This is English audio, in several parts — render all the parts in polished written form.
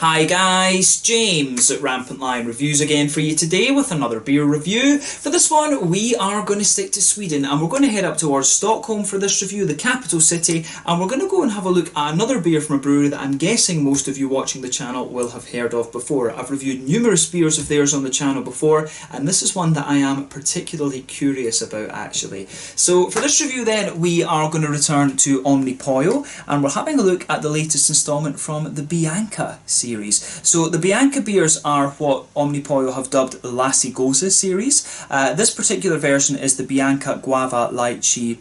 Hi guys, James at RampantLionReviews again for you today with another beer review. For this one we are going to stick to Sweden and we're going to head up towards Stockholm for this review, the capital city, and we're going to go and have a look at another beer from a brewery that I'm guessing most of you watching the channel will have heard of before. I've reviewed numerous beers of theirs on the channel before, and this is one that I am particularly curious about actually. So for this review then we are going to return to Omnipollo and we're having a look at the latest instalment from the Bianca series. So the Bianca beers are what Omnipollo have dubbed the Lasse Gose series. This particular version is the Bianca Guava Lychee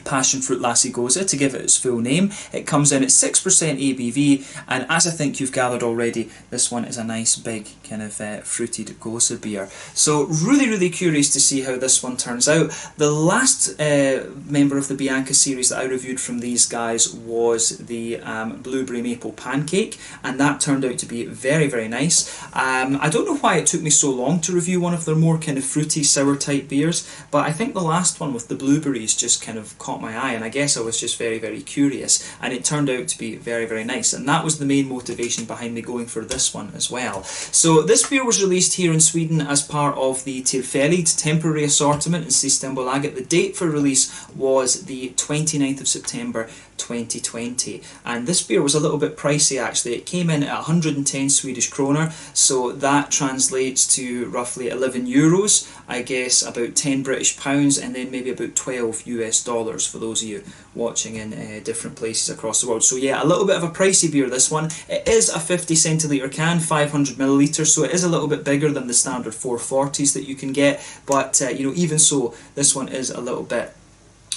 Passionfruit Lasse Gose, to give it its full name. It comes in at 6% ABV, and as I think you've gathered already, this one is a nice big kind of fruited Gose beer. So really curious to see how this one turns out. The last member of the Bianca series that I reviewed from these guys was the Blueberry Maple Pancake, and that turned out to be very nice. I don't know why it took me so long to review one of their more kind of fruity sour type beers, but I think the last one with the blueberries just kind of caught my eye, and I guess I was just very curious, and it turned out to be very nice, and that was the main motivation behind me going for this one as well. So this beer was released here in Sweden as part of the Tillfälligt temporary assortment in Systembolaget. The date for release was the 29th of September 2020, and this beer was a little bit pricey actually. It came in at 110 Swedish kroner, so that translates to roughly 11 euros, I guess about 10 British pounds, and then maybe about 12 US dollars for those of you watching in different places across the world. So yeah, a little bit of a pricey beer, this one. It is a 50 centilitre can, 500 millilitres, so it is a little bit bigger than the standard 440s that you can get, but you know, even so, this one is a little bit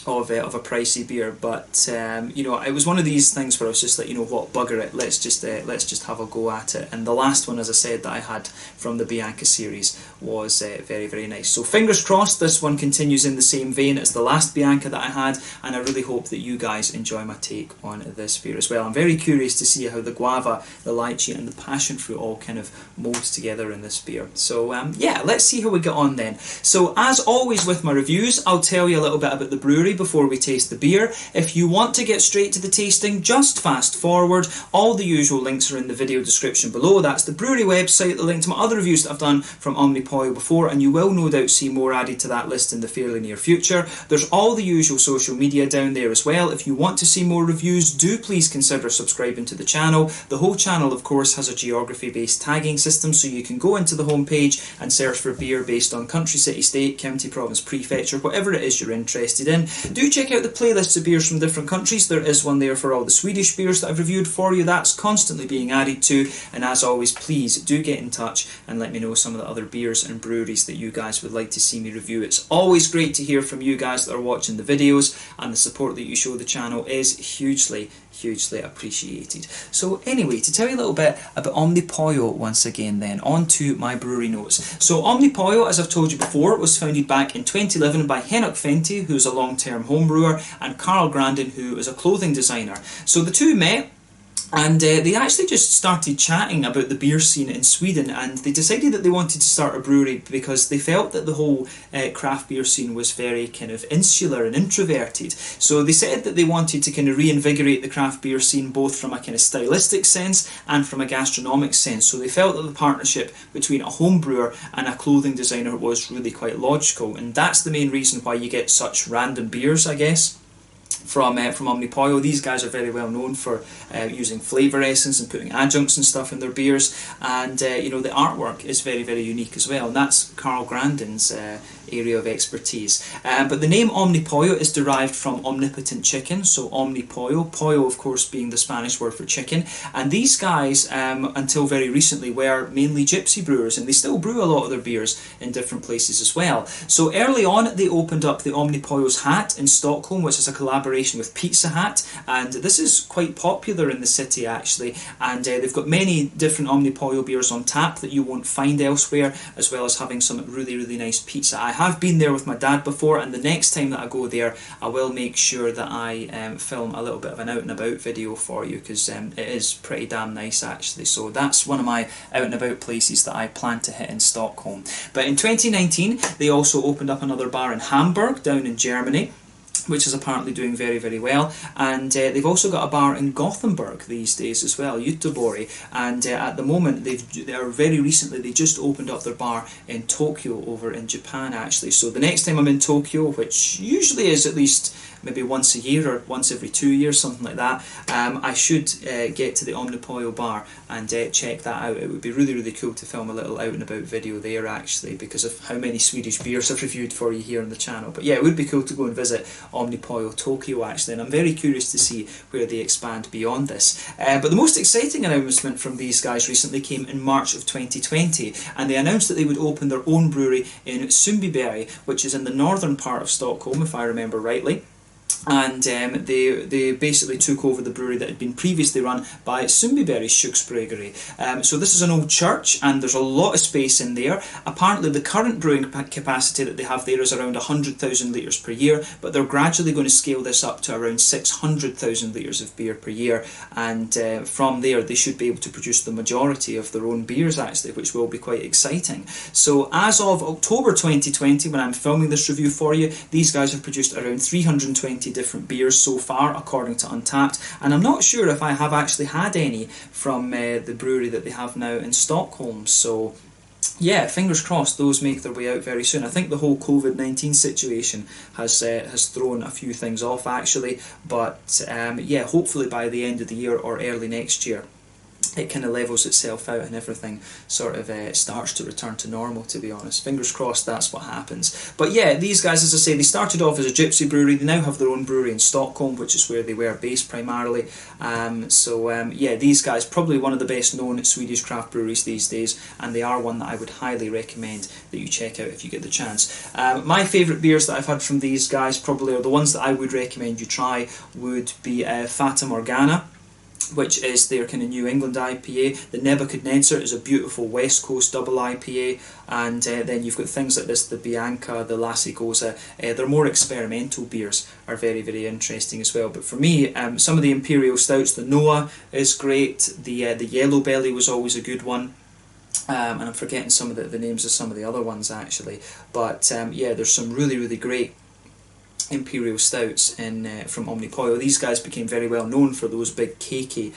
of a pricey beer, but you know, it was one of these things where I was just like, you know what, bugger it, let's just have a go at it. And the last one, as I said, that I had from the Bianca series was very nice. So fingers crossed this one continues in the same vein as the last Bianca that I had, and I really hope that you guys enjoy my take on this beer as well. I'm very curious to see how the guava, the lychee and the passion fruit all kind of mold together in this beer. So yeah, let's see how we get on then. So as always with my reviews, I'll tell you a little bit about the brewery before we taste the beer. If you want to get straight to the tasting, just fast forward. All the usual links are in the video description below. That's the brewery website, the link to my other reviews that I've done from Omnipollo before, and you will no doubt see more added to that list in the fairly near future. There's all the usual social media down there as well. If you want to see more reviews, do please consider subscribing to the channel. The whole channel, of course, has a geography-based tagging system, so you can go into the homepage and search for beer based on country, city, state, county, province, prefecture, whatever it is you're interested in. Do check out the playlists of beers from different countries. There is one there for all the Swedish beers that I've reviewed for you. That's constantly being added to, and as always, please do get in touch and let me know some of the other beers and breweries that you guys would like to see me review. It's always great to hear from you guys that are watching the videos, and the support that you show the channel is hugely appreciated. So anyway, to tell you a little bit about Omnipollo once again then, on to my brewery notes. So Omnipollo, as I've told you before, was founded back in 2011 by Henok Fenty, who's a long-term home brewer, and Carl Grandin, who is a clothing designer. So the two met, and they actually just started chatting about the beer scene in Sweden, and they decided that they wanted to start a brewery because they felt that the whole craft beer scene was very kind of insular and introverted. So they said that they wanted to kind of reinvigorate the craft beer scene both from a kind of stylistic sense and from a gastronomic sense. So they felt that the partnership between a home brewer and a clothing designer was really quite logical, and that's the main reason why you get such random beers, I guess, from Omnipollo. These guys are very well known for using flavour essence and putting adjuncts and stuff in their beers, and you know, the artwork is very unique as well, and that's Carl Grandin's area of expertise. But the name Omnipollo is derived from omnipotent chicken, so Omnipollo, pollo of course being the Spanish word for chicken, and these guys until very recently were mainly gypsy brewers, and they still brew a lot of their beers in different places as well. So early on they opened up the Omnipollo's Hat in Stockholm, which is a collaboration with Pizza Hut, and this is quite popular in the city actually, and they've got many different Omnipollo beers on tap that you won't find elsewhere, as well as having some really nice pizza. I have been there with my dad before, and the next time that I go there I will make sure that I film a little bit of an out and about video for you, because it is pretty damn nice actually. So that's one of my out and about places that I plan to hit in Stockholm. But in 2019 they also opened up another bar in Hamburg down in Germany. which is apparently doing very, very well. And they've also got a bar in Gothenburg these days as well, Göteborg. And at the moment, very recently, they just opened up their bar in Tokyo over in Japan, actually. So the next time I'm in Tokyo, which usually is at least maybe once a year or once every 2 years, something like that, I should get to the Omnipollo bar and check that out. It would be really, really cool to film a little out and about video there, actually, because of how many Swedish beers I've reviewed for you here on the channel. But yeah, it would be cool to go and visit Omnipollo Tokyo, actually, and I'm very curious to see where they expand beyond this. But the most exciting announcement from these guys recently came in March of 2020, and they announced that they would open their own brewery in Sundbyberg, which is in the northern part of Stockholm, if I remember rightly. And they basically took over the brewery that had been previously run by Sundbyberg Köksbryggeri. So this is an old church, and there's a lot of space in there. Apparently the current brewing capacity that they have there is around 100,000 litres per year, but they're gradually going to scale this up to around 600,000 litres of beer per year, and from there they should be able to produce the majority of their own beers, actually, which will be quite exciting. So as of October 2020, when I'm filming this review for you, these guys have produced around 320 different beers so far, according to Untappd, and I'm not sure if I have actually had any from the brewery that they have now in Stockholm. So yeah, fingers crossed those make their way out very soon. I think the whole COVID-19 situation has thrown a few things off, actually, but yeah, hopefully by the end of the year or early next year it kind of levels itself out and everything sort of starts to return to normal, to be honest. Fingers crossed that's what happens. But yeah, these guys, as I say, they started off as a gypsy brewery. They now have their own brewery in Stockholm, which is where they were based primarily. Yeah, these guys, probably one of the best known Swedish craft breweries these days, and they are one that I would highly recommend that you check out if you get the chance. My favourite beers that I've had from these guys probably, or the ones that I would recommend you try, would be Fata Morgana, which is their kind of New England IPA. The Nebuchadnezzar is a beautiful West Coast double IPA, and then you've got things like this, the Bianca, the Lasse, Gose. They're more experimental beers, are very, very interesting as well. But for me, some of the Imperial Stouts, the Noah is great, the Yellow Belly was always a good one. And I'm forgetting some of the names of some of the other ones, actually. But yeah, there's some really, really great Imperial Stouts from Omnipollo. These guys became very well known for those big cakey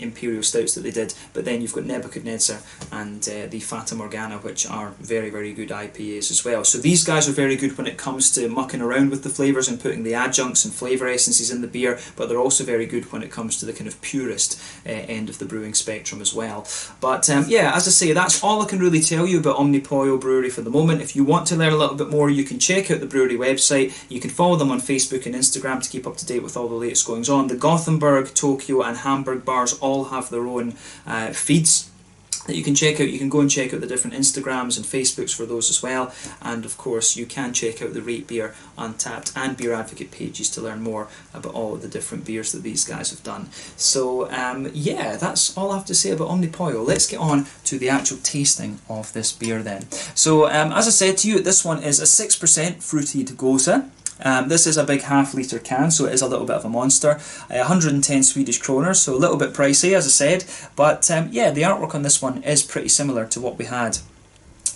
Imperial Stouts that they did, but then you've got Nebuchadnezzar and the Fata Morgana, which are very, very good IPAs as well. So these guys are very good when it comes to mucking around with the flavours and putting the adjuncts and flavour essences in the beer, but they're also very good when it comes to the kind of purist end of the brewing spectrum as well. But yeah, as I say, that's all I can really tell you about Omnipollo Brewery for the moment. If you want to learn a little bit more, you can check out the brewery website. You can follow them on Facebook and Instagram to keep up to date with all the latest goings on. The Gothenburg, Tokyo and Hamburg bars all have their own feeds that you can check out. You can go and check out the different Instagrams and Facebooks for those as well. And of course you can check out the Rate Beer, Untappd and Beer Advocate pages to learn more about all of the different beers that these guys have done. So yeah, that's all I have to say about Omnipollo. Let's get on to the actual tasting of this beer then. So as I said to you, this one is a 6% fruited Gose. This is a big half-litre can, so it is a little bit of a monster. 110 Swedish kronor, so a little bit pricey, as I said. But yeah, the artwork on this one is pretty similar to what we had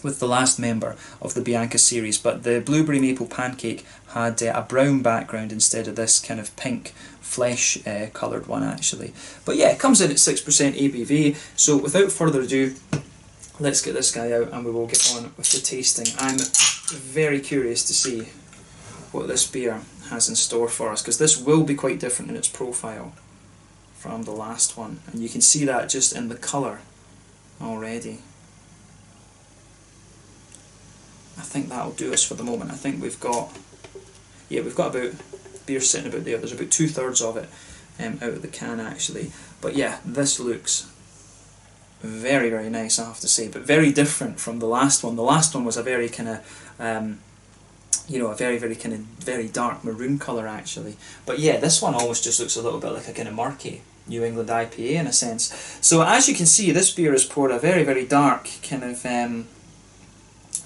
with the last member of the Bianca series, but the blueberry maple pancake had a brown background instead of this kind of pink flesh coloured one, actually. But yeah, it comes in at 6% ABV, so without further ado, let's get this guy out and we will get on with the tasting. I'm very curious to see what this beer has in store for us, because this will be quite different in its profile from the last one, and you can see that just in the colour already. I think that'll do us for the moment. I think we've got about beer sitting about there. There's about 2/3 of it out of the can, actually. But yeah, this looks very, very nice, I have to say, but very different from the last one. The last one was a very kind of you know, a very, very kind of very dark maroon colour, actually. But yeah, this one almost just looks a little bit like a kind of murky New England IPA in a sense. So as you can see, this beer is poured a very, very dark kind of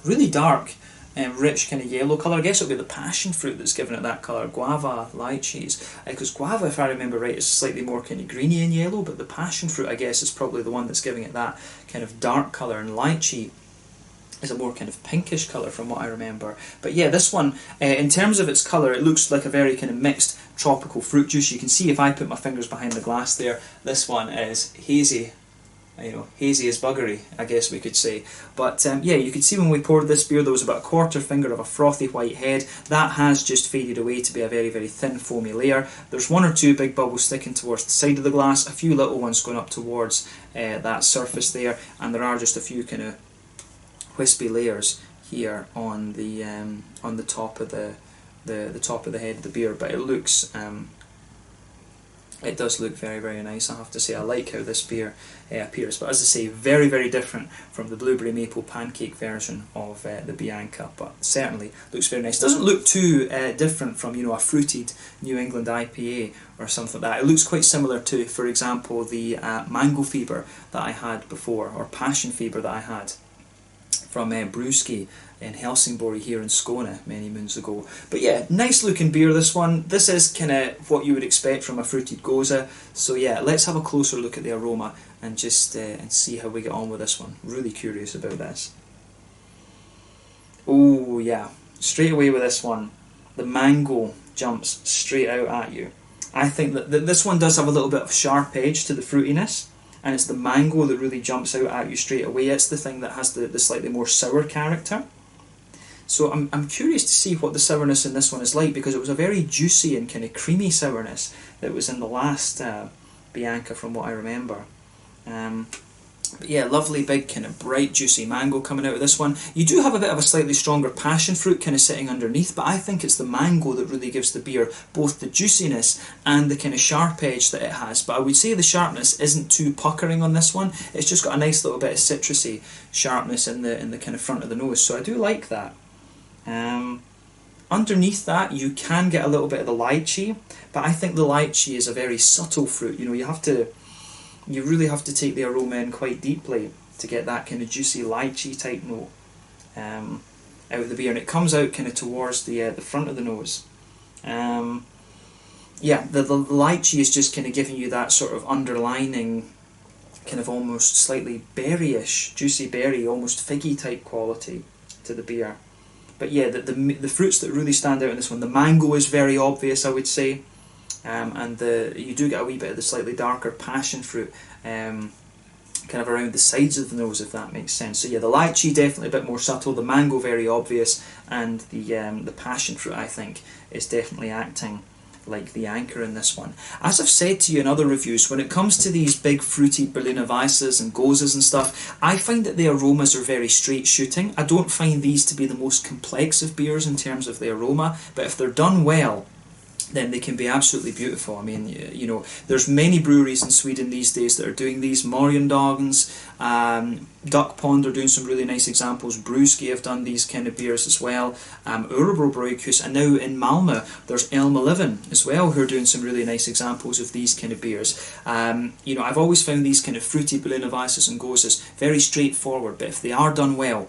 really dark and rich kind of yellow colour. I guess it'll be the passion fruit that's given it that colour, Guava Lychees. Because guava, if I remember right, is slightly more kind of greeny and yellow, but the passion fruit, I guess, is probably the one that's giving it that kind of dark colour. And lychee is a more kind of pinkish colour from what I remember. But yeah, this one, in terms of its colour, it looks like a very kind of mixed tropical fruit juice. You can see if I put my fingers behind the glass there, this one is hazy. You know, hazy as buggery, I guess we could say. But yeah, you could see when we poured this beer, there was about a quarter finger of a frothy white head. That has just faded away to be a very, very thin foamy layer. There's one or two big bubbles sticking towards the side of the glass, a few little ones going up towards that surface there, and there are just a few kind of wispy layers here on the top of the top of the head of the beer. But it looks it does look very, very nice, I have to say. I like how this beer appears, but as I say, very, very different from the blueberry maple pancake version of the Bianca, but certainly looks very nice. Doesn't look too different from, you know, a fruited New England IPA or something like that. It looks quite similar to, for example, the Mango Fever that I had before, or Passion Fever that I had from Brewski in Helsingborg here in Skåne many moons ago. But yeah, nice looking beer, this one. This is kind of what you would expect from a fruited Gose. So yeah, let's have a closer look at the aroma and just and see how we get on with this one. Really curious about this. Oh yeah, straight away with this one, the mango jumps straight out at you. I think that this one does have a little bit of sharp edge to the fruitiness, and it's the mango that really jumps out at you straight away. It's the thing that has the slightly more sour character. So I'm curious to see what the sourness in this one is like, because it was a very juicy and kind of creamy sourness that was in the last Bianca from what I remember. But yeah, lovely big kind of bright juicy mango coming out of this one. You do have a bit of a slightly stronger passion fruit kind of sitting underneath, but I think it's the mango that really gives the beer both the juiciness and the kind of sharp edge that it has. But I would say the sharpness isn't too puckering on this one. It's just got a nice little bit of citrusy sharpness in the kind of front of the nose, so I do like that. Underneath that you can get a little bit of the lychee, but I think the lychee is a very subtle fruit. You know, you really have to take the aroma in quite deeply to get that kind of juicy lychee type note out of the beer, and it comes out kind of towards the front of the nose. Yeah, the lychee is just kind of giving you that sort of underlining kind of almost slightly berryish, juicy berry, almost figgy type quality to the beer. But yeah, the fruits that really stand out in this one, the mango is very obvious, I would say, and you do get a wee bit of the slightly darker passion fruit kind of around the sides of the nose, if that makes sense. So yeah, the lychee definitely a bit more subtle, the mango very obvious, and the passion fruit, I think, is definitely acting like the anchor in this one. As I've said to you in other reviews, when it comes to these big fruity Berliner Weisses and Goses and stuff, I find that the aromas are very straight shooting. I don't find these to be the most complex of beers in terms of the aroma, but if they're done well, then they can be absolutely beautiful. I mean, you know, there's many breweries in Sweden these days that are doing these. Morgendagens, Duck Pond are doing some really nice examples. Brewski have done these kind of beers as well. Örebro Bräuhus, and now in Malmö there's Elm 11 as well, who are doing some really nice examples of these kind of beers. You know, I've always found these kind of fruity Berliner Weisses and Goses very straightforward, but if they are done well,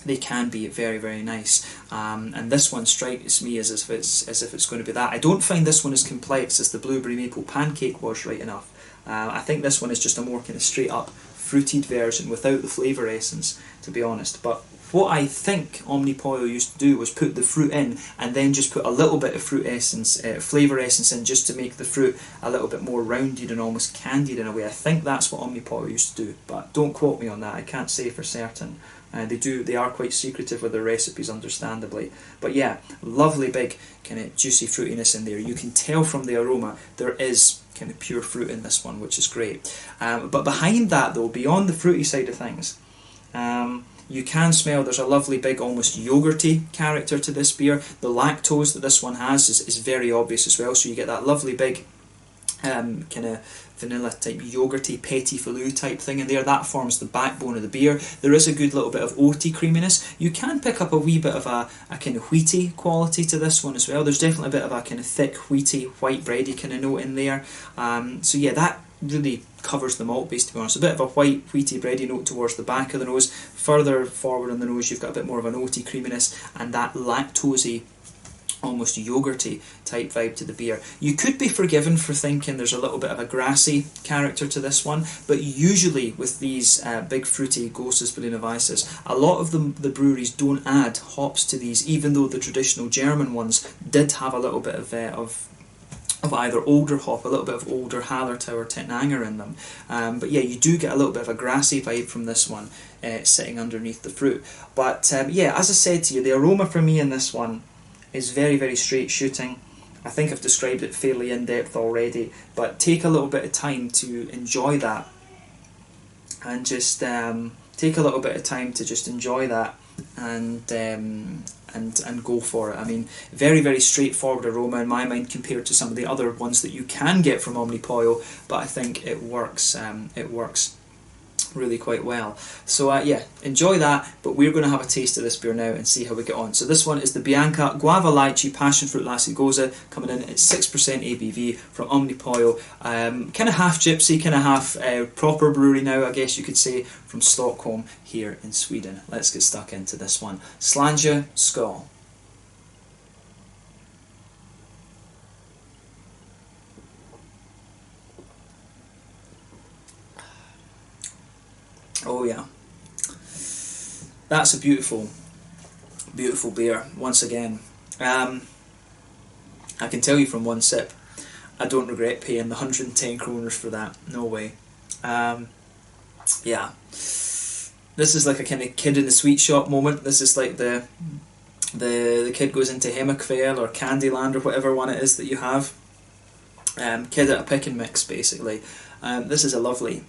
they can be very, very nice. And this one strikes me as if it's going to be that. I don't find this one as complex as the blueberry maple pancake was, right enough. I think this one is just a more kind of straight up fruited version without the flavour essence, to be honest. But what I think Omnipollo used to do was put the fruit in and then just put a little bit of fruit essence, flavour essence in, just to make the fruit a little bit more rounded and almost candied in a way. I think that's what Omnipollo used to do, but don't quote me on that, I can't say for certain. They are quite secretive with their recipes, understandably. But yeah, lovely big kind of juicy fruitiness in there. You can tell from the aroma there is kind of pure fruit in this one, which is great. But behind that though, beyond the fruity side of things, you can smell there's a lovely big almost yogurty character to this beer. The lactose that this one has is very obvious as well, so you get that lovely big kind of vanilla type yogurty petit filou type thing in there. That forms the backbone of the beer. There is a good little bit of oaty creaminess. You can pick up a wee bit of a kind of wheaty quality to this one as well. There's definitely a bit of a kind of thick wheaty white bready kind of note in there. So yeah, that really covers the malt base, to be honest. A bit of a white wheaty bready note towards the back of the nose. Further forward in the nose you've got a bit more of an oaty creaminess, and that lactosey almost yogurty type vibe to the beer. You could be forgiven for thinking there's a little bit of a grassy character to this one, but usually with these big fruity Goses Berliner a lot of the breweries don't add hops to these, even though the traditional German ones did have a little bit of either older hop, a little bit of older Hallertau or Tettnanger in them. But yeah, you do get a little bit of a grassy vibe from this one sitting underneath the fruit. But yeah, as I said to you, the aroma for me in this one is very, very straight shooting. I think I've described it fairly in depth already, but take a little bit of time to enjoy that, and just take a little bit of time to just enjoy that, and go for it. I mean, very, very straightforward aroma in my mind compared to some of the other ones that you can get from Omnipollo, but I think it works. It works really quite well. So yeah, enjoy that, but we're going to have a taste of this beer now and see how we get on. So this one is the Bianca Guava Lychee Passionfruit Lasse Gose, coming in at 6% ABV from Omnipollo. Kind of half gypsy, kind of half proper brewery now, I guess you could say, from Stockholm here in Sweden. Let's get stuck into this one. Slanja Skål. Oh yeah, that's a beautiful, beautiful beer. Once again, I can tell you from one sip, I don't regret paying the 110 kroners for that. No way. Yeah, this is like a kind of kid in the sweet shop moment. This is like the kid goes into Hemmakväll or Candyland or whatever one it is that you have. Kid at a pick and mix, basically. This is a lovely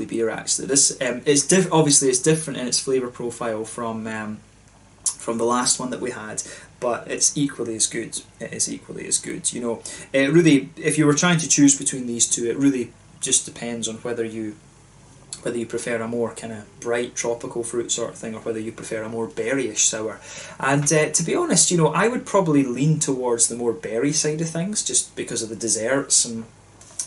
beer actually. This obviously it's different in its flavour profile from the last one that we had, but it's equally as good. It is equally as good. You know, it really, if you were trying to choose between these two, it really just depends on whether you prefer a more kind of bright tropical fruit sort of thing, or whether you prefer a more berryish sour. And to be honest, you know, I would probably lean towards the more berry side of things, just because of the desserts and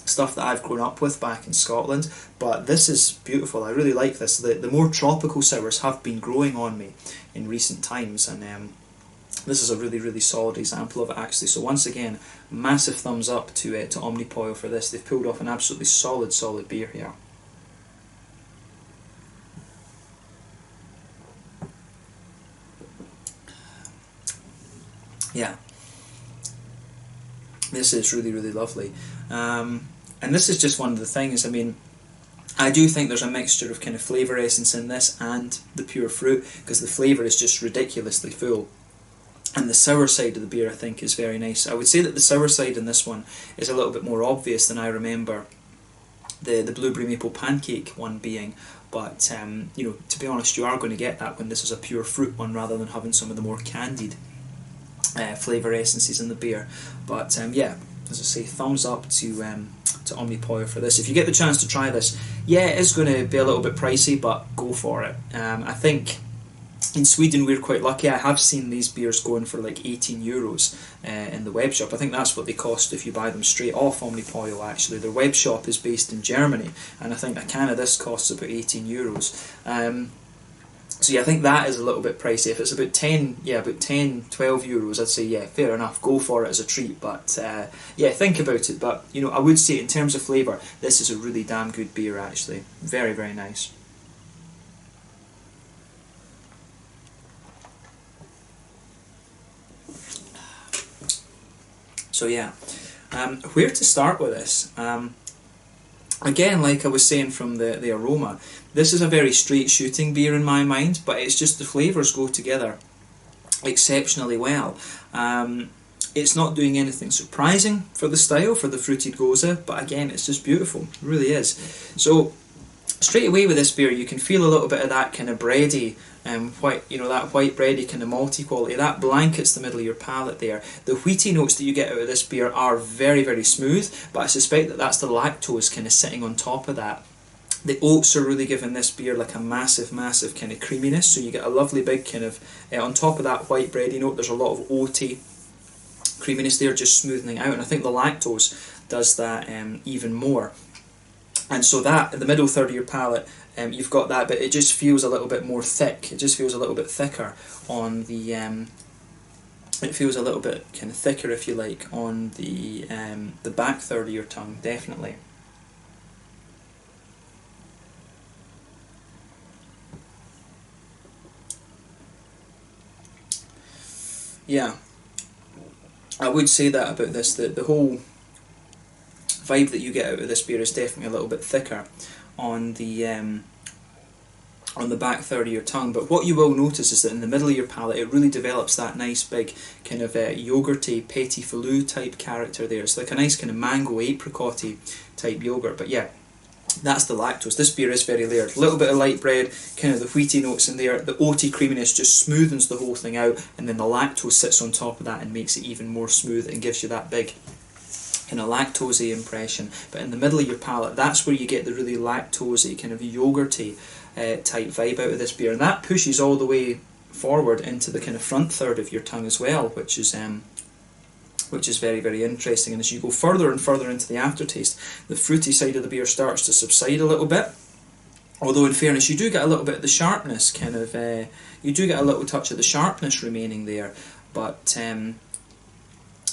stuff that I've grown up with back in Scotland. But this is beautiful. I really like this. The more tropical sours have been growing on me in recent times, and this is a really, really solid example of it actually. So once again, massive thumbs up to Omnipollo for this. They've pulled off an absolutely solid beer here. Yeah, this is really, really lovely. And this is just one of the things, I mean, I do think there's a mixture of kind of flavour essence in this and the pure fruit, because the flavour is just ridiculously full. And the sour side of the beer, I think, is very nice. I would say that the sour side in this one is a little bit more obvious than I remember the blueberry maple pancake one being. But, you know, to be honest, you are going to get that when this is a pure fruit one, rather than having some of the more candied flavour essences in the beer. But yeah, as I say, thumbs up to Omnipollo for this. If you get the chance to try this, yeah, it is going to be a little bit pricey, but go for it. I think in Sweden we're quite lucky. I have seen these beers going for like 18 euros in the web shop. I think that's what they cost if you buy them straight off Omnipollo actually. Their web shop is based in Germany, and I think a can of this costs about 18 euros. So yeah, I think that is a little bit pricey. If it's about 10, 12 euros, I'd say yeah, fair enough, go for it as a treat. But yeah, think about it. But you know, I would say in terms of flavour, this is a really damn good beer actually. Very, very nice. So yeah, where to start with this? Again, like I was saying from the aroma, this is a very straight shooting beer in my mind, but it's just the flavours go together exceptionally well. It's not doing anything surprising for the style, for the fruited Gose, but again, it's just beautiful. It really is. So straight away with this beer, you can feel a little bit of that kind of bready, white, you know, that white bready kind of malty quality. That blankets the middle of your palate there. The wheaty notes that you get out of this beer are very, very smooth, but I suspect that that's the lactose kind of sitting on top of that. The oats are really giving this beer like a massive, massive kind of creaminess, so you get a lovely big kind of, on top of that white bready note, there's a lot of oaty creaminess there, just smoothing out, and I think the lactose does that even more. And so that, in the middle third of your palate, you've got that, but it just feels a little bit more thick. It just feels a little bit thicker on the it feels a little bit kind of thicker, if you like, on the back third of your tongue, definitely. Yeah, I would say that about this, that the whole vibe that you get out of this beer is definitely a little bit thicker on the back third of your tongue. But what you will notice is that in the middle of your palate, it really develops that nice big kind of yogurty, petit filou type character there. It's like a nice kind of mango apricot-y type yogurt. But yeah, that's the lactose. This beer is very layered. A little bit of light bread, kind of the wheaty notes in there. The oaty creaminess just smoothens the whole thing out, and then the lactose sits on top of that and makes it even more smooth and gives you that big kind of lactosey impression. But in the middle of your palate, that's where you get the really lactosey, kind of yogurty type vibe out of this beer, and that pushes all the way forward into the kind of front third of your tongue as well, which is very, very interesting. And as you go further and further into the aftertaste, the fruity side of the beer starts to subside a little bit. Although in fairness, you do get a little bit of the sharpness, you do get a little touch of the sharpness remaining there. But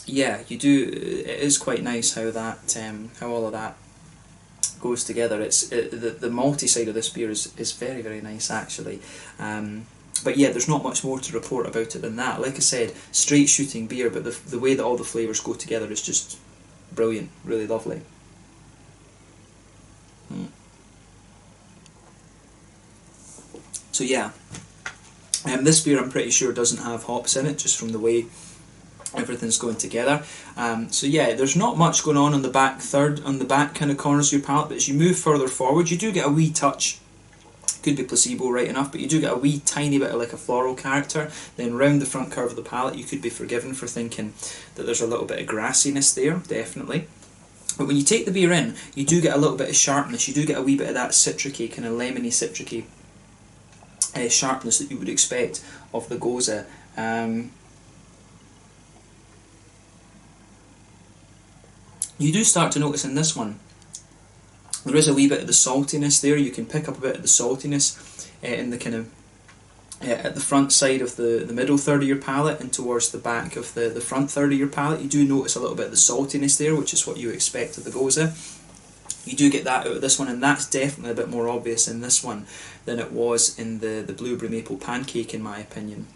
yeah, you do. It is quite nice how that, how all of that goes together. The malty side of this beer is very, very nice actually. But yeah, there's not much more to report about it than that. Like I said, straight shooting beer, but the way that all the flavours go together is just brilliant, really lovely. So yeah, this beer I'm pretty sure doesn't have hops in it, just from the way everything's going together. So yeah, there's not much going on the back third, on the back kind of corners of your palate, but as you move further forward, you do get a wee touch. Could be placebo right enough, but you do get a wee tiny bit of like a floral character. Then round the front curve of the palate, you could be forgiven for thinking that there's a little bit of grassiness there, definitely. But when you take the beer in, you do get a little bit of sharpness. You do get a wee bit of that citricy, kind of lemony citricy sharpness that you would expect of the Gose. You do start to notice in this one, there is a wee bit of the saltiness there. You can pick up a bit of the saltiness in the kind of at the front side of the middle third of your palate and towards the back of the front third of your palate. You do notice a little bit of the saltiness there, which is what you expect of the Gose. You do get that out of this one, and that's definitely a bit more obvious in this one than it was in the blueberry maple pancake, in my opinion,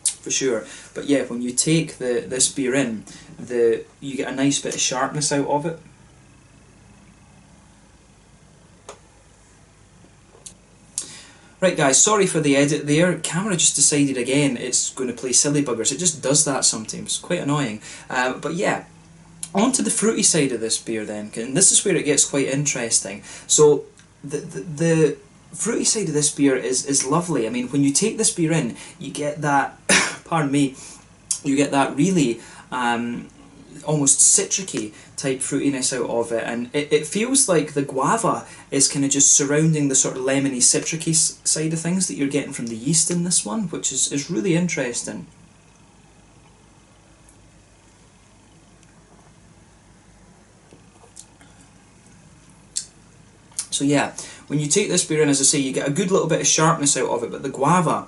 for sure. But yeah, when you take this beer in, you get a nice bit of sharpness out of it. Right guys, sorry for the edit there. Camera just decided again it's going to play silly buggers. It just does that sometimes. It's quite annoying. But yeah, on to the fruity side of this beer then, and this is where it gets quite interesting. So the fruity side of this beer is lovely. I mean, when you take this beer in, you get that, pardon me, you get that really almost citricy type fruitiness out of it, and it feels like the guava is kind of just surrounding the sort of lemony citricy side of things that you're getting from the yeast in this one, which is really interesting. So yeah, when you take this beer in, as I say, you get a good little bit of sharpness out of it, but the guava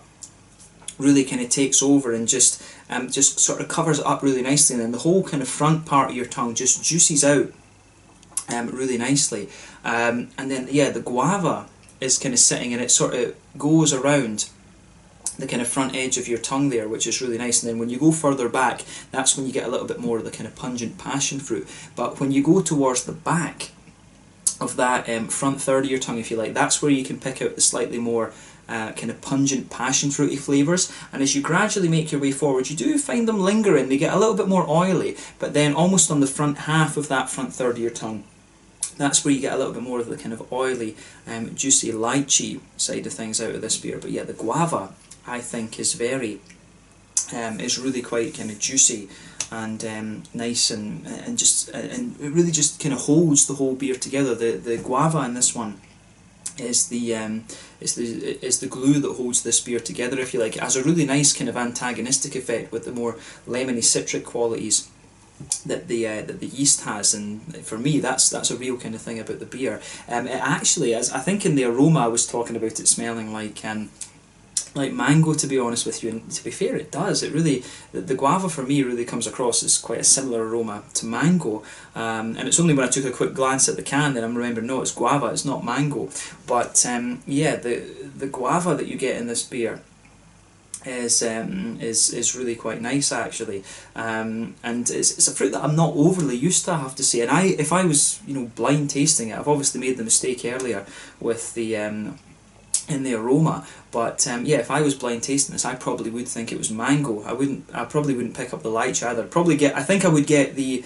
really kind of takes over and just sort of covers it up really nicely, and then the whole kind of front part of your tongue just juices out really nicely. And then yeah, the guava is kind of sitting and it sort of goes around the kind of front edge of your tongue there, which is really nice. And then when you go further back, that's when you get a little bit more of the kind of pungent passion fruit. But when you go towards the back of that front third of your tongue, if you like, that's where you can pick out the slightly more kind of pungent passion fruity flavours. And as you gradually make your way forward, you do find them lingering. They get a little bit more oily, but then almost on the front half of that front third of your tongue, that's where you get a little bit more of the kind of oily, juicy lychee side of things out of this beer. But yeah, the guava, I think, is really quite kind of juicy and nice, and it really just kind of holds the whole beer together. The guava in this one is the glue that holds this beer together, if you like. It has a really nice kind of antagonistic effect with the more lemony citric qualities that the yeast has, and for me that's a real kind of thing about the beer. It actually, as I think in the aroma I was talking about it smelling like like mango, to be honest with you, and to be fair, it does. It really, the guava for me really comes across as quite a similar aroma to mango, and it's only when I took a quick glance at the can that I'm remembering, no, it's guava, it's not mango. But yeah, the guava that you get in this beer is really quite nice actually, and it's a fruit that I'm not overly used to, I have to say. And if I was blind tasting it, I've obviously made the mistake earlier with the in the aroma, but yeah, if I was blind tasting this, I probably would think it was mango. I probably wouldn't pick up the lychee either. I think I would get the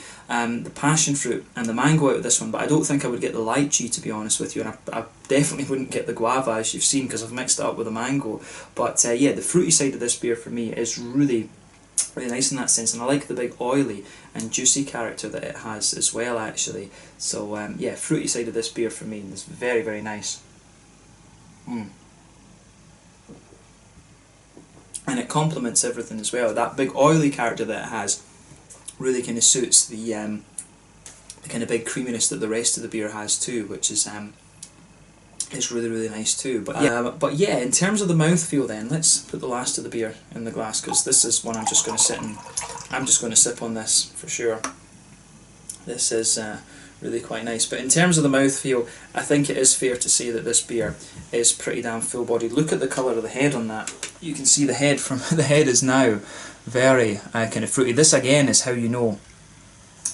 passion fruit and the mango out of this one, but I don't think I would get the lychee, to be honest with you, and I definitely wouldn't get the guava, as you've seen, because I've mixed it up with the mango. But yeah, the fruity side of this beer for me is really nice in that sense, and I like the big oily and juicy character that it has as well actually. So yeah, fruity side of this beer for me is very, very nice. And it complements everything as well. That big oily character that it has really kind of suits the kind of big creaminess that the rest of the beer has too, which is really, really nice too. But yeah, in terms of the mouthfeel, then let's put the last of the beer in the glass, because this is one I'm just going to sip on this for sure. This is really quite nice. But in terms of the mouthfeel, I think it is fair to say that this beer is pretty damn full-bodied. Look at the colour of the head on that. You can see the head is now very kind of fruity. This again is how you know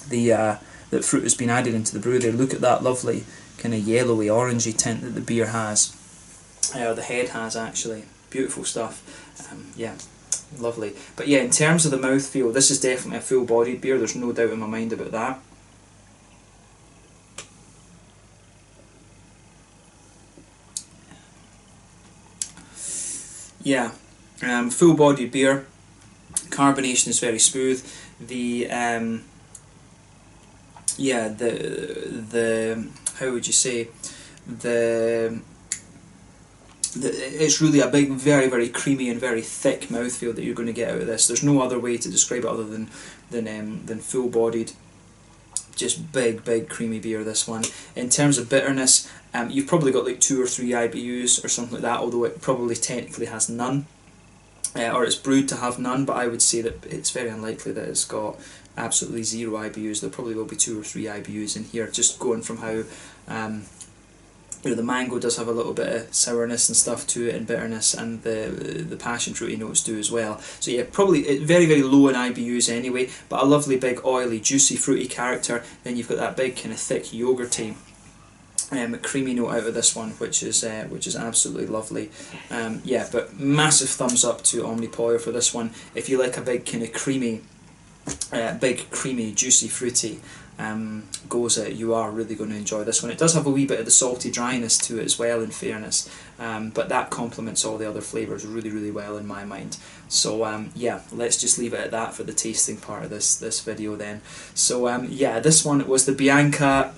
that fruit has been added into the brew there. Look at that lovely kind of yellowy, orangey tint that the beer has. The head has actually. Beautiful stuff. Yeah, lovely. But yeah, in terms of the mouthfeel, this is definitely a full-bodied beer. There's no doubt in my mind about that. Yeah, full-bodied beer. Carbonation is very smooth. The yeah, the how would you say, it's really a big, very, very creamy and very thick mouthfeel that you're going to get out of this. There's no other way to describe it other than full-bodied. Just big creamy beer, this one. In terms of bitterness, you've probably got like 2 or 3 IBUs or something like that, although it probably technically has none, or it's brewed to have none, but I would say that it's very unlikely that it's got absolutely 0 IBUs. There probably will be 2 or 3 IBUs in here, just going from how the mango does have a little bit of sourness and stuff to it, and bitterness, and the passion fruity notes do as well. So yeah, probably very, very low in IBUs anyway, but a lovely big oily, juicy, fruity character. Then you've got that big kind of thick yogurty creamy note out of this one, which is absolutely lovely. Yeah, but massive thumbs up to Omnipollo for this one. If you like a big kind of creamy, juicy, fruity Gose, you are really going to enjoy this one. It does have a wee bit of the salty dryness to it as well, in fairness, but that complements all the other flavours really, really well in my mind. So yeah, let's just leave it at that for the tasting part of this video then. So yeah, this one was the Bianca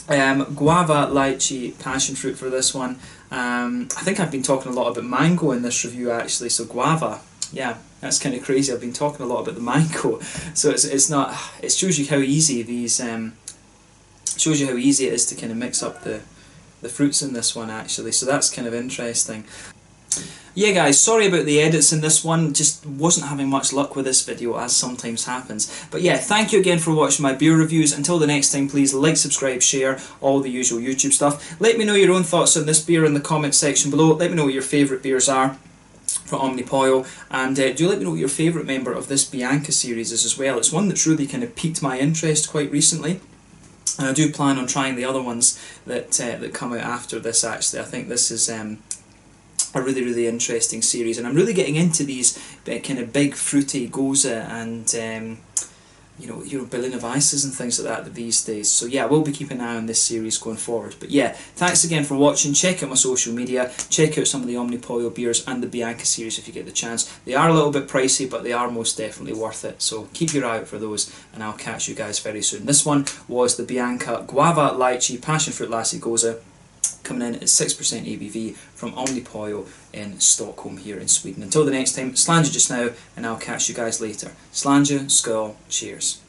Guava Lychee Passionfruit for this one. I think I've been talking a lot about mango in this review actually, so guava. Yeah, that's kind of crazy. I've been talking a lot about the mango, so it's not. It shows you how easy these. Shows you how easy it is to kind of mix up the fruits in this one actually. So that's kind of interesting. Yeah guys, sorry about the edits in this one, just wasn't having much luck with this video, as sometimes happens. But yeah, thank you again for watching my beer reviews. Until the next time, please like, subscribe, share, all the usual YouTube stuff. Let me know your own thoughts on this beer in the comments section below. Let me know what your favourite beers are for Omnipollo, and do let me know what your favourite member of this Bianca series is as well. It's one that's really kind of piqued my interest quite recently, and I do plan on trying the other ones that come out after this actually. I think this is a really, really interesting series, and I'm really getting into these kind of big fruity Gose and you know, Berliner Weisses and things like that these days. So yeah, we'll be keeping an eye on this series going forward. But yeah, thanks again for watching. Check out my social media, check out some of the Omnipollo beers and the Bianca series if you get the chance. They are a little bit pricey, but they are most definitely worth it. So keep your eye out for those, and I'll catch you guys very soon. This one was the Bianca Guava Lychee Passionfruit Lasse Gose, coming in at 6% ABV from Omnipollo in Stockholm here in Sweden. Until the next time, slange just now, and I'll catch you guys later. Slange, skål, cheers.